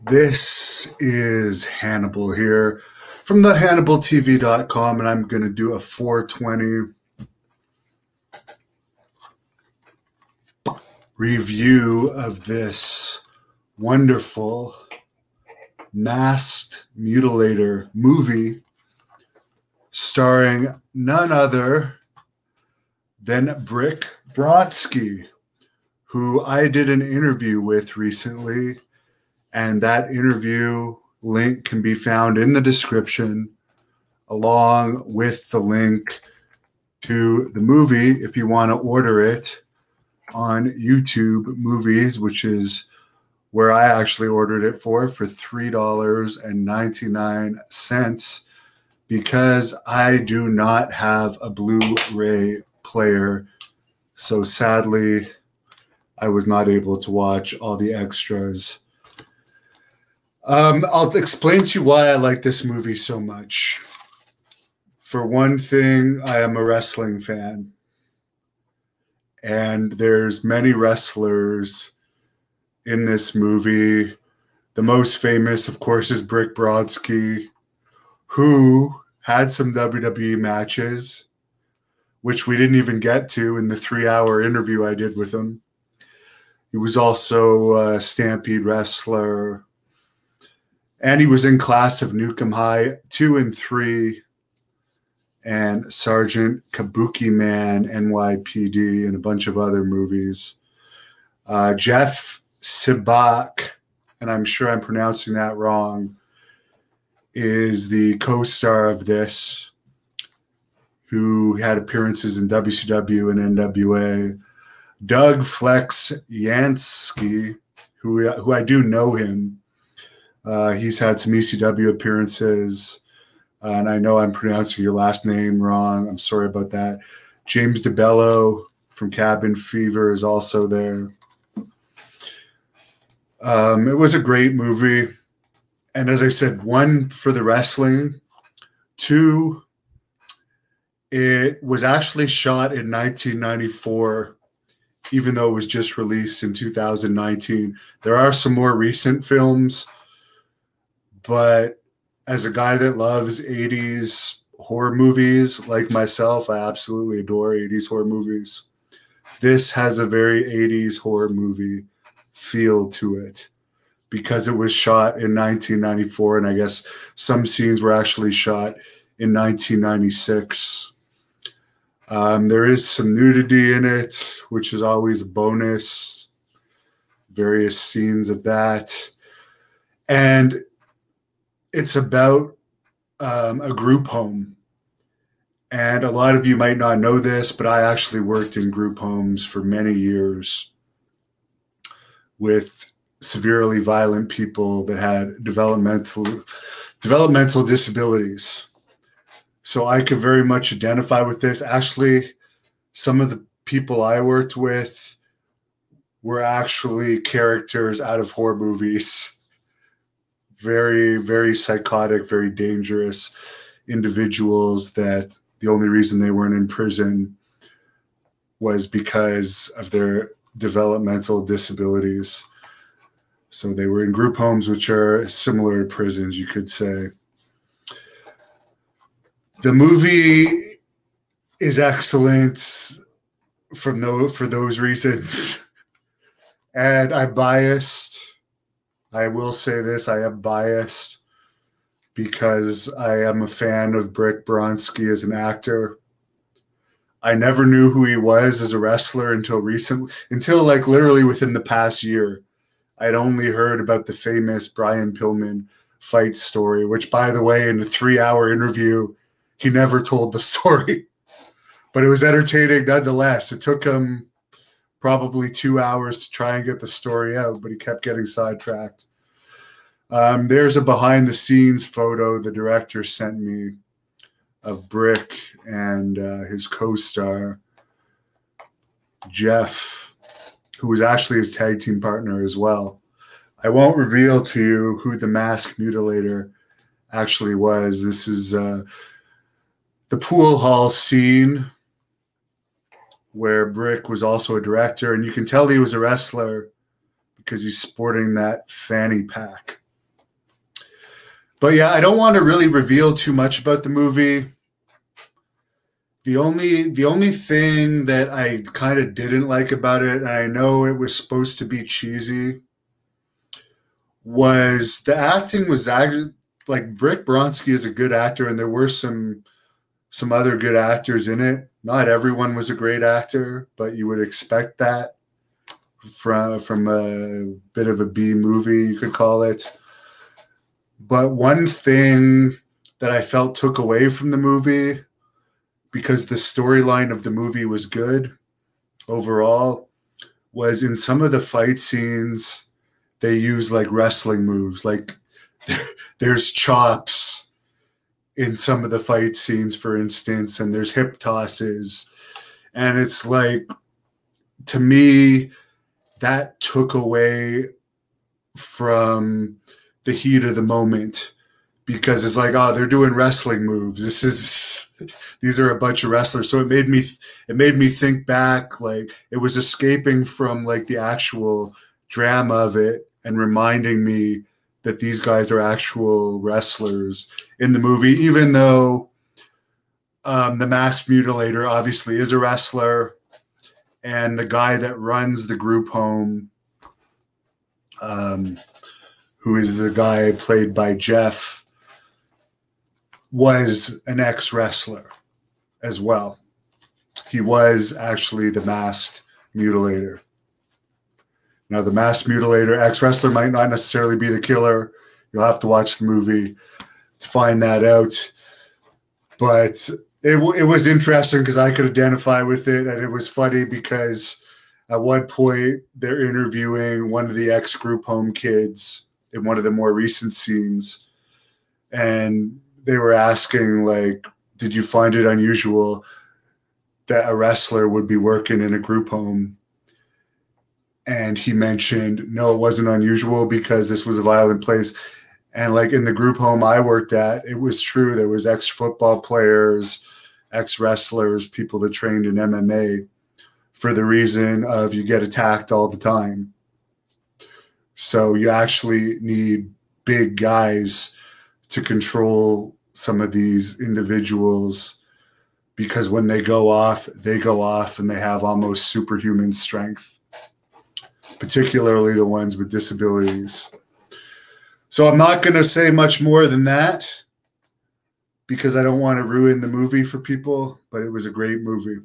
This is Hannibal here from the HannibalTV.com, and I'm going to do a 420 review of this wonderful Masked Mutilator movie starring none other than Brick Brodsky, who I did an interview with recently. And that interview link can be found in the description, along with the link to the movie if you want to order it on YouTube Movies, which is where I actually ordered it for $3.99, because I do not have a Blu-ray player. So sadly, I was not able to watch all the extras. I'll explain to you why I like this movie so much. For one thing, I am a wrestling fan. And there's many wrestlers in this movie. The most famous, of course, is Brick Brodsky, who had some WWE matches, which we didn't even get to in the 3-hour interview I did with him. He was also a Stampede wrestler. And he was in Class of Nukem High 2 and 3, and Sergeant Kabuki Man, NYPD, and a bunch of other movies. Jeff Sibak, and I'm sure I'm pronouncing that wrong, is the co-star of this, who had appearances in WCW and NWA. Doug Flex Yansky, who I do know him. He's had some ECW appearances, and I know I'm pronouncing your last name wrong. I'm sorry about that. James DeBello from Cabin Fever is also there. It was a great movie. And as I said, one, for the wrestling. Two, it was actually shot in 1994, even though it was just released in 2019. There are some more recent films, but as a guy that loves 80s horror movies like myself, I absolutely adore 80s horror movies. This has a very 80s horror movie feel to it because it was shot in 1994, and I guess some scenes were actually shot in 1996. There is some nudity in it, which is always a bonus. Various scenes of that. And it's about a group home. And a lot of you might not know this, but I actually worked in group homes for many years with severely violent people that had developmental disabilities. So I could very much identify with this. Actually, some of the people I worked with were actually characters out of horror movies. Very, very psychotic, very dangerous individuals that the only reason they weren't in prison was because of their developmental disabilities. So they were in group homes, which are similar to prisons, you could say. The movie is excellent for those reasons. And I'm biased. I will say this, I am biased because I am a fan of Brick Brodsky as an actor. I never knew who he was as a wrestler until like literally within the past year. I'd only heard about the famous Brian Pillman fight story, which, by the way, in a 3-hour interview, he never told the story. But it was entertaining nonetheless. It took him probably 2 hours to try and get the story out, but he kept getting sidetracked. There's a behind-the-scenes photo the director sent me of Brick and his co-star, Jeff, who was actually his tag team partner as well. I won't reveal to you who the Masked Mutilator actually was. This is the pool hall scene where Brick was also a director, and you can tell he was a wrestler because he's sporting that fanny pack. But yeah, I don't want to really reveal too much about the movie. The only thing that I kind of didn't like about it, and I know it was supposed to be cheesy, was the acting was actually like Brick Bronski is a good actor, and there were some other good actors in it. Not everyone was a great actor, but you would expect that from a bit of a B movie, you could call it. But one thing that I felt took away from the movie, because the storyline of the movie was good overall, was in some of the fight scenes they use like wrestling moves. Like there's chops in some of the fight scenes, for instance, and there's hip tosses. And it's like, to me, that took away from the heat of the moment, because it's like, oh, they're doing wrestling moves. These are a bunch of wrestlers. So it made me think back, like it was escaping from like the actual drama of it and reminding me that these guys are actual wrestlers in the movie, even though the Masked Mutilator obviously is a wrestler, and the guy that runs the group home, who is the guy played by Jeff, was an ex-wrestler as well. He was actually the Masked Mutilator. Now, the Masked Mutilator ex-wrestler might not necessarily be the killer. You'll have to watch the movie to find that out. But it was interesting because I could identify with it, and it was funny because at one point they're interviewing one of the ex-group home kids in one of the more recent scenes, and they were asking, like, did you find it unusual that a wrestler would be working in a group home? And he mentioned, no, it wasn't unusual because this was a violent place. And like in the group home I worked at, it was true. There was ex-football players, ex-wrestlers, people that trained in MMA, for the reason of you get attacked all the time. So you actually need big guys to control some of these individuals, because when they go off and they have almost superhuman strength, particularly the ones with disabilities. So I'm not going to say much more than that because I don't want to ruin the movie for people, but it was a great movie.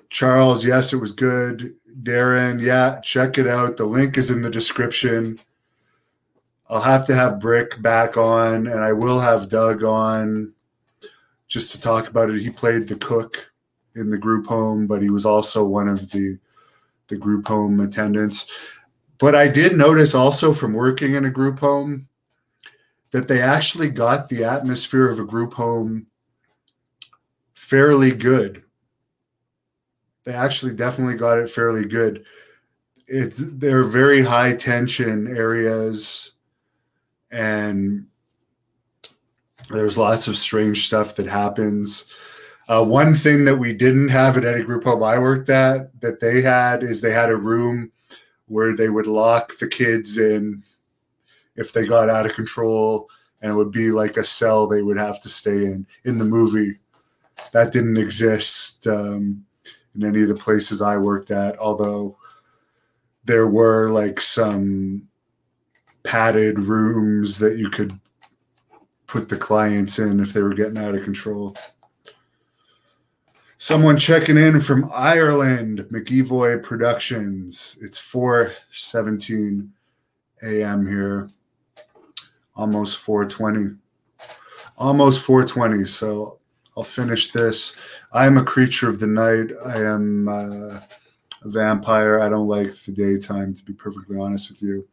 Charles, yes, it was good. Darren, yeah, check it out. The link is in the description. I'll have to have Brick back on, and I will have Doug on just to talk about it. He played the cook in the group home, but he was also one of the group home attendants. But I did notice also from working in a group home that they actually got the atmosphere of a group home fairly good. They actually definitely got it fairly good. They're very high tension areas, and there's lots of strange stuff that happens. One thing that we didn't have at any group home I worked at that they had is they had a room where they would lock the kids in if they got out of control, and it would be like a cell they would have to stay in the movie. That didn't exist in any of the places I worked at, although there were like some padded rooms that you could put the clients in if they were getting out of control. Someone checking in from Ireland, McEvoy Productions. It's 4:17 a.m. here. Almost 4:20. Almost 4:20, so I'll finish this. I am a creature of the night. I am a vampire. I don't like the daytime, to be perfectly honest with you.